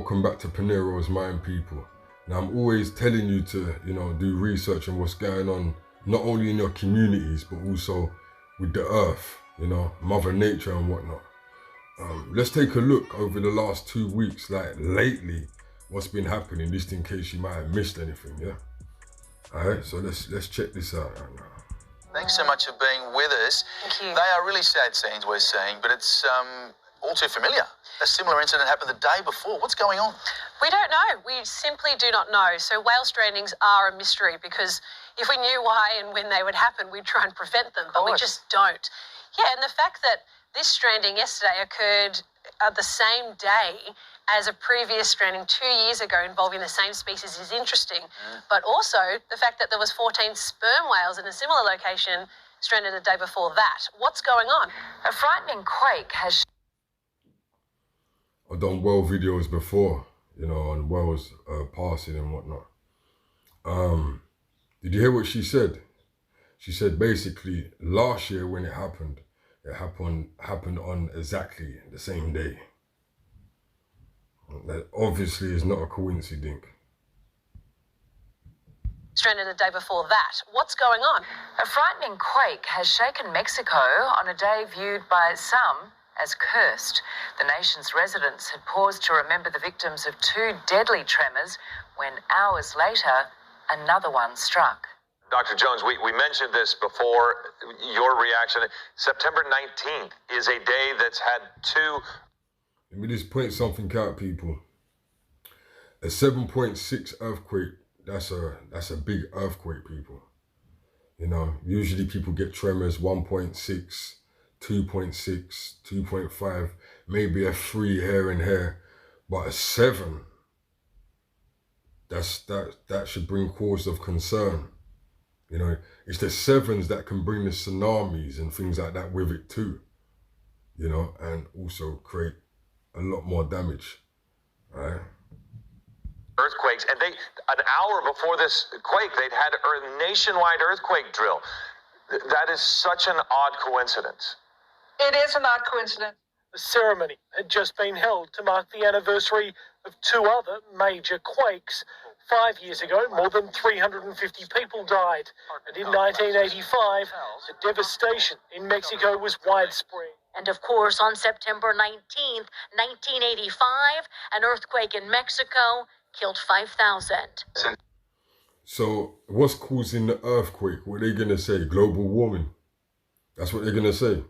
welcome back to Peniros, Mind People. Now I'm always telling you to, do research on what's going on, not only in your communities, but also with the earth, Mother Nature and whatnot. Let's take a look over the last 2 weeks, like lately, what's been happening, just in case you might have missed anything, yeah? All right, so let's check this out right now. Thanks so much for being with us. Thank you. They are really sad scenes we're seeing, but it's all too familiar. A similar incident happened the day before. What's going on? We don't know. We simply do not know. So whale strandings are a mystery because if we knew why and when they would happen, we'd try and prevent them, but we just don't. Yeah, and the fact that this stranding yesterday occurred the same day as a previous stranding 2 years ago involving the same species is interesting. But also the fact that there was 14 sperm whales in a similar location stranded the day before that. What's going on? A frightening quake has... I've done whale videos before, on whales passing and whatnot. Did you hear what she said? She said basically last year when it happened on exactly the same day. That obviously is not a coincidence. Stranded the day before that. What's going on? A frightening quake has shaken Mexico on a day viewed by some as cursed. The nation's residents had paused to remember the victims of 2 deadly tremors when hours later, another one struck. Dr. Jones, we mentioned this before. Your reaction, September 19th is a day that's had 2... Let me just point something out, people. A 7.6 earthquake, that's a big earthquake, people. Usually people get tremors 1.6, 2.6, 2.5, maybe a 3 here and here, but a 7, that should bring cause of concern. It's the 7s that can bring the tsunamis and things like that with it too, and also create a lot more damage, right? Earthquakes, and an hour before this quake, they'd had a nationwide earthquake drill. That is such an odd coincidence. It is an odd coincidence. The ceremony had just been held to mark the anniversary of 2 other major quakes. 5 years ago, more than 350 people died. And in 1985, the devastation in Mexico was widespread. And of course, on September 19th, 1985, an earthquake in Mexico killed 5,000. So what's causing the earthquake? What are they going to say? Global warming. That's what they're going to say.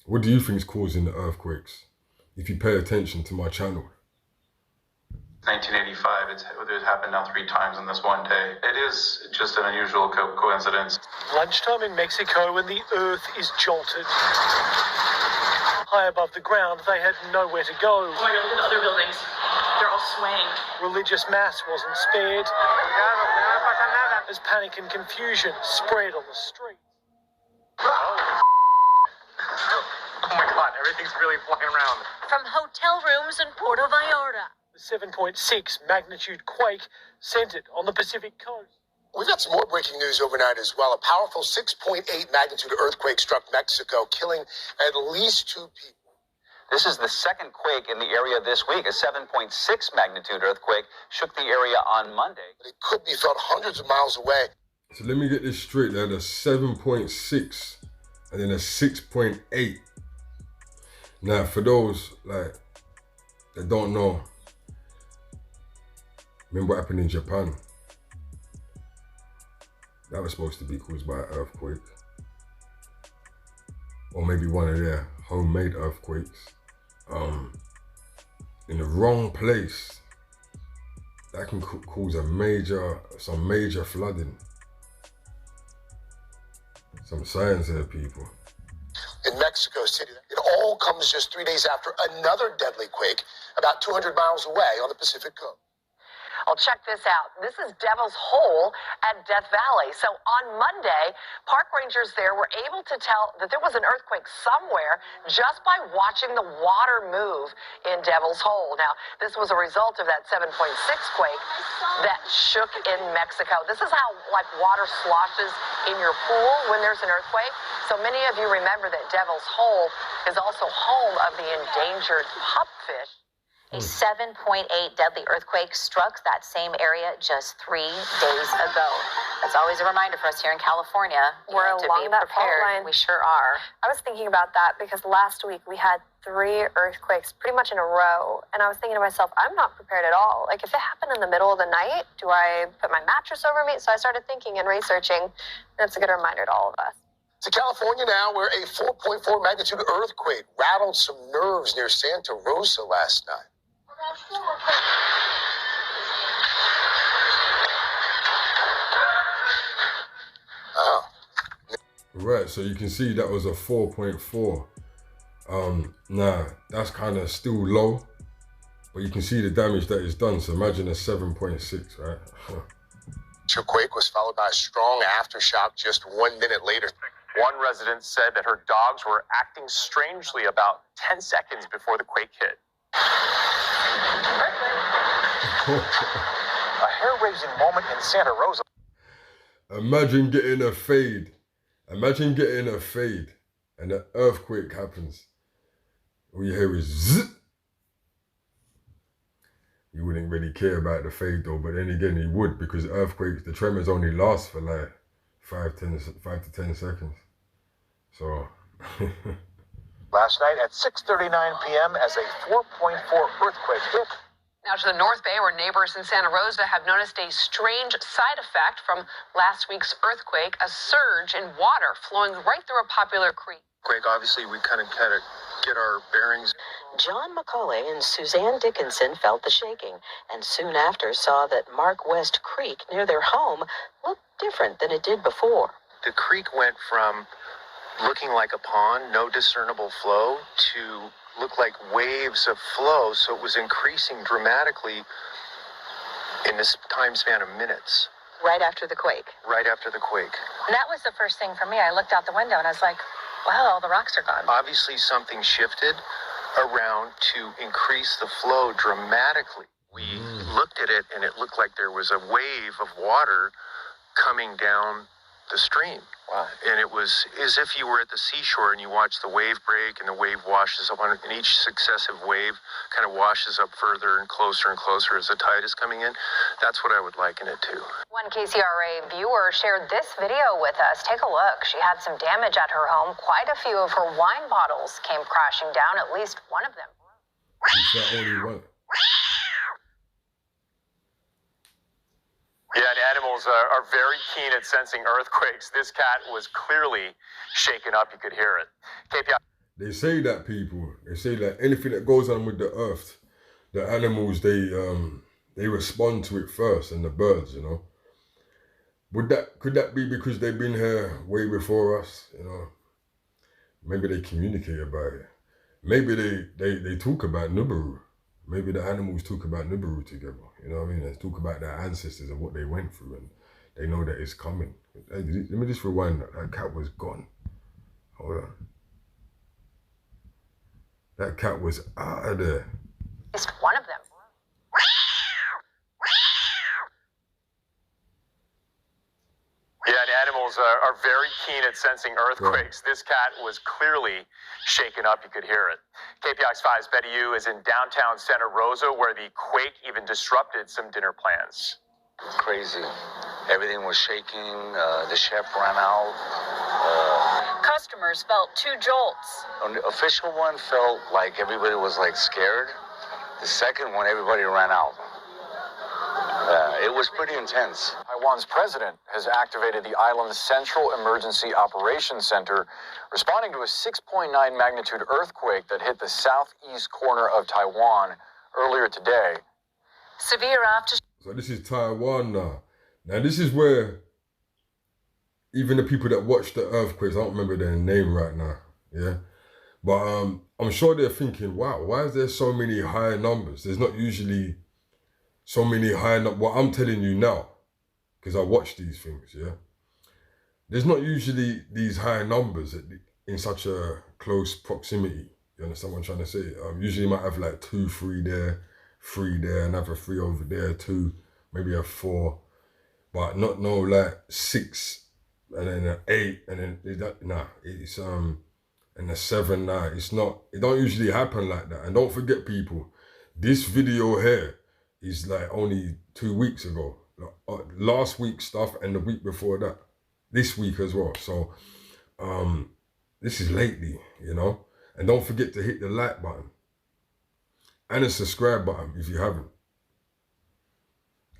What do you think is causing the earthquakes? If you pay attention to my channel. 1985, it's happened now 3 times in this one day. It is just an unusual coincidence. Lunchtime in Mexico and the earth is jolted. High above the ground, they had nowhere to go. Oh my God, look at the other buildings. They're all swaying. Religious mass wasn't spared as panic and confusion spread on the street. Oh my God, everything's really flying around. From hotel rooms in Puerto Vallarta. The 7.6 magnitude quake centered on the Pacific coast. We've got some more breaking news overnight as well. A powerful 6.8 magnitude earthquake struck Mexico, killing at least 2 people. This is the second quake in the area this week. A 7.6 magnitude earthquake shook the area on Monday. But it could be felt hundreds of miles away. So let me get this straight. They had a 7.6 and then a 6.8. Now, for those that don't know, remember what happened in Japan? That was supposed to be caused by an earthquake. Or maybe one of their homemade earthquakes. In the wrong place. That can cause some major flooding. Some signs here, people. In Mexico City, it all comes just 3 days after another deadly quake about 200 miles away on the Pacific coast. Well, check this out. This is Devil's Hole at Death Valley. So on Monday, park rangers there were able to tell that there was an earthquake somewhere just by watching the water move in Devil's Hole. Now, this was a result of that 7.6 quake that shook in Mexico. This is how, water sloshes in your pool when there's an earthquake. So many of you remember that Devil's Hole is also home of the endangered pupfish. A 7.8 deadly earthquake struck that same area just 3 days ago. That's always a reminder for us here in California. We're along that fault line. We sure are. I was thinking about that because last week we had 3 earthquakes pretty much in a row. And I was thinking to myself, I'm not prepared at all. Like, if it happened in the middle of the night, do I put my mattress over me? So I started thinking and researching. And it's a good reminder to all of us. To California now, where a 4.4 magnitude earthquake rattled some nerves near Santa Rosa last night. Oh. Right, so you can see that was a 4.4. Nah, that's kind of still low, but you can see the damage that is done. So imagine a 7.6, right? The quake was followed by a strong aftershock just 1 minute later. One resident said that her dogs were acting strangely about 10 seconds before the quake hit. A hair-raising moment in Santa Rosa. Imagine getting a fade. Imagine getting a fade and an earthquake happens. All you hear is zzz. You wouldn't really care about the fade though, but then again you would, because earthquakes, the tremors only last for like 5 to 10 seconds. So Last night at 6:39 p.m. as a 4.4 earthquake hit. Now to the North Bay, where neighbors in Santa Rosa have noticed a strange side effect from last week's earthquake, a surge in water flowing right through a popular creek. Quake, obviously, we kind of get our bearings. John McCauley and Suzanne Dickinson felt the shaking and soon after saw that Mark West Creek near their home looked different than it did before. The creek went from looking like a pond, no discernible flow, to look like waves of flow, so it was increasing dramatically in this time span of minutes. Right after the quake. Right after the quake. And that was the first thing for me. I looked out the window and I was like, wow, all the rocks are gone. Obviously, something shifted around to increase the flow dramatically. We looked at it and it looked like there was a wave of water coming down the stream. Wow. And it was as if you were at the seashore and you watch the wave break and the wave washes up on it, and each successive wave kind of washes up further and closer as the tide is coming in. That's what I would liken it to. One KCRA viewer shared this video with us. Take a look. She had some damage at her home. Quite a few of her wine bottles came crashing down, at least one of them. is that only one? Yeah, and animals are very keen at sensing earthquakes. This cat was clearly shaken up. You could hear it. KPI. They say that they say that anything that goes on with the earth, the animals, they respond to it first, and the birds, you know. Could that be because they've been here way before us, you know? Maybe they communicate about it. Maybe they talk about Nibiru. Maybe the animals talk about Nibiru together, you know what I mean? They talk about their ancestors and what they went through, and they know that it's coming. Hey, let me just rewind that. That cat was gone. Hold on. That cat was out of there. At least one of them. Yeah, and animals are very keen at sensing earthquakes. This cat was clearly shaken up. You could hear it. KPIX 5's Betty Yu is in downtown Santa Rosa, where the quake even disrupted some dinner plans. Crazy. Everything was shaking. The chef ran out. Customers felt 2 jolts. The official one felt like everybody was like scared. The second one, everybody ran out. It was pretty intense. Taiwan's president has activated the island's Central Emergency Operations Center, responding to a 6.9 magnitude earthquake that hit the southeast corner of Taiwan earlier today. Severe after. So this is Taiwan now. Now this is where even the people that watch the earthquakes, I don't remember their name right now, yeah? But I'm sure they're thinking, wow, why is there so many high numbers? There's not usually so many high numbers. What I'm telling you now, because I watch these things, yeah? There's not usually these high numbers in such a close proximity. You understand what I'm trying to say? Usually you might have like 2, 3 there, 3 there, another 3 over there, 2, maybe a 4, but not no like 6 and then an 8 and then it's and a 7. Nah, it's not. It don't usually happen like that. And don't forget, people, This video here is like only 2 weeks ago. Last week's stuff and the week before that. This week as well. So this is lately, you know. And don't forget to hit the like button. And the subscribe button if you haven't.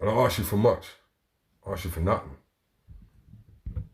I don't ask you for much. I ask you for nothing.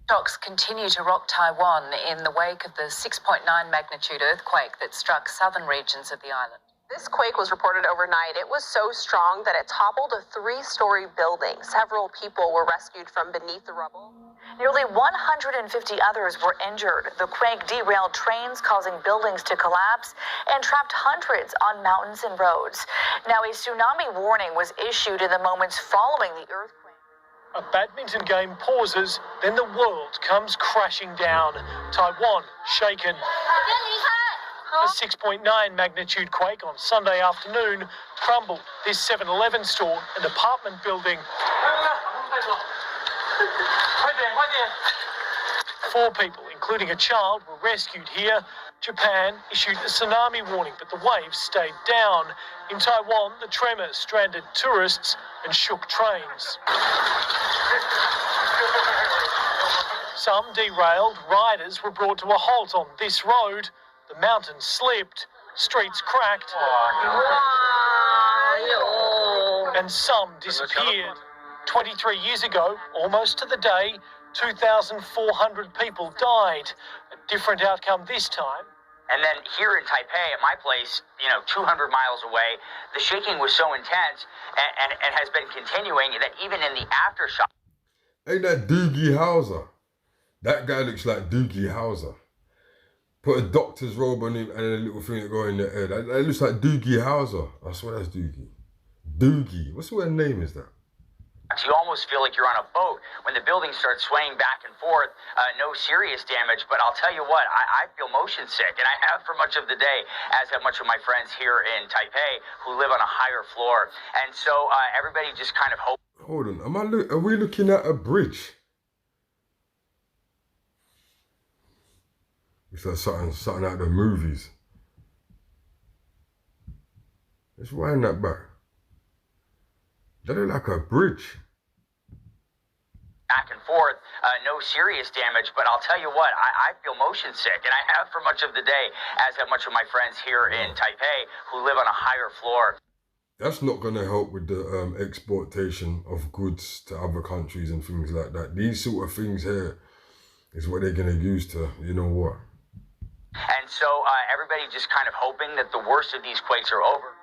Shocks continue to rock Taiwan in the wake of the 6.9 magnitude earthquake that struck southern regions of the island. This quake was reported overnight. It was so strong that it toppled a 3-story building. Several people were rescued from beneath the rubble. Nearly 150 others were injured. The quake derailed trains, causing buildings to collapse, and trapped hundreds on mountains and roads. Now, a tsunami warning was issued in the moments following the earthquake. A badminton game pauses, then the world comes crashing down. Taiwan shaken. A 6.9 magnitude quake on Sunday afternoon crumbled this 7-Eleven store and apartment building. 4 people, including a child, were rescued here. Japan issued a tsunami warning, but the waves stayed down. In Taiwan, the tremor stranded tourists and shook trains. Some derailed. Riders were brought to a halt on this road. The mountain slipped, streets cracked, and some disappeared. 23 years ago, almost to the day, 2,400 people died. A different outcome this time. And then here in Taipei, at my place, 200 miles away, the shaking was so intense and has been continuing that even in the aftershock. Ain't that Doogie Howser? That guy looks like Doogie Howser. Put a doctor's robe on him and a little thing that go in the head. That looks like Doogie Howser. I swear that's Doogie. Doogie. What sort of name is that? You almost feel like you're on a boat when the building starts swaying back and forth. No serious damage, but I'll tell you what, I feel motion sick, and I have for much of the day, as have much of my friends here in Taipei who live on a higher floor. And so everybody just kind of hopes. Hold on, are we looking at a bridge? It's like something out of the movies. Let's wind that back. That look like a bridge. Back and forth, no serious damage, but I'll tell you what, I feel motion sick, and I have for much of the day, as have much of my friends here in Taipei who live on a higher floor. That's not going to help with the exportation of goods to other countries and things like that. These sort of things here is what they're going to use to, you know what. And so everybody just kind of hoping that the worst of these quakes are over.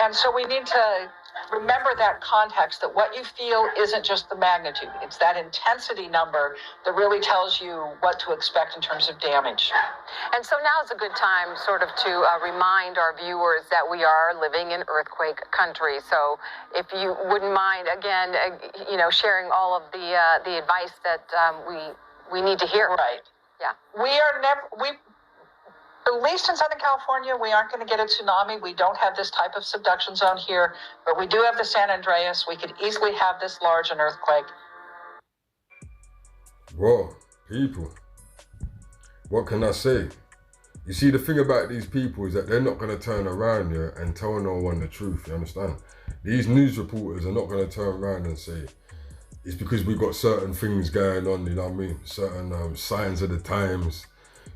And so we need to remember that context, that what you feel isn't just the magnitude. It's that intensity number that really tells you what to expect in terms of damage. And so now is a good time sort of to remind our viewers that we are living in earthquake country. So if you wouldn't mind, again, sharing all of the advice that we need to hear. Right. Yeah. At least in Southern California, we aren't going to get a tsunami. We don't have this type of subduction zone here, but we do have the San Andreas. We could easily have this large an earthquake. Whoa, people. What can I say? You see, the thing about these people is that they're not going to turn around here and tell no one the truth, you understand? These news reporters are not going to turn around and say, it's because we've got certain things going on, you know what I mean? Certain signs of the times.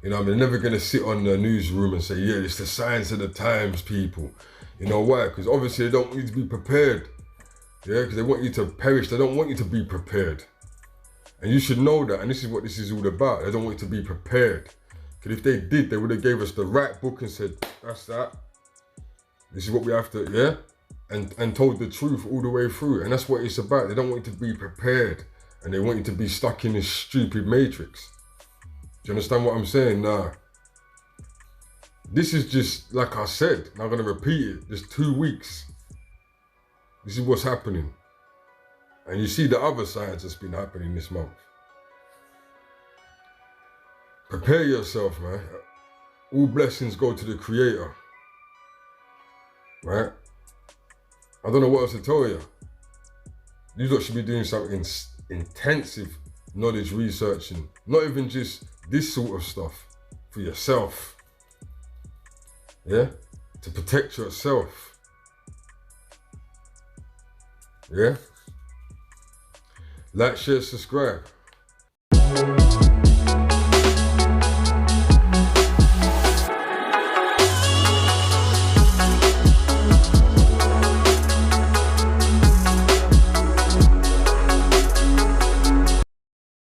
You know, they're never going to sit on the newsroom and say, yeah, it's the signs of the times, people. You know why? Because obviously they don't want you to be prepared. Yeah, because they want you to perish. They don't want you to be prepared. And you should know that. And this is what this is all about. They don't want you to be prepared. Because if they did, they would have gave us the right book and said, that's that. This is what we have to, yeah? And told the truth all the way through. And that's what it's about. They don't want you to be prepared. And they want you to be stuck in this stupid matrix. Do you understand what I'm saying? Nah. This is just, like I said, I'm going to repeat it. There's 2 weeks. This is what's happening. And you see the other signs that's been happening this month. Prepare yourself, man. All blessings go to the Creator. Right? I don't know what else to tell you. You lot should be doing some intensive knowledge researching. Not even just this sort of stuff for yourself. Yeah? To protect yourself. Yeah? Like, share, subscribe.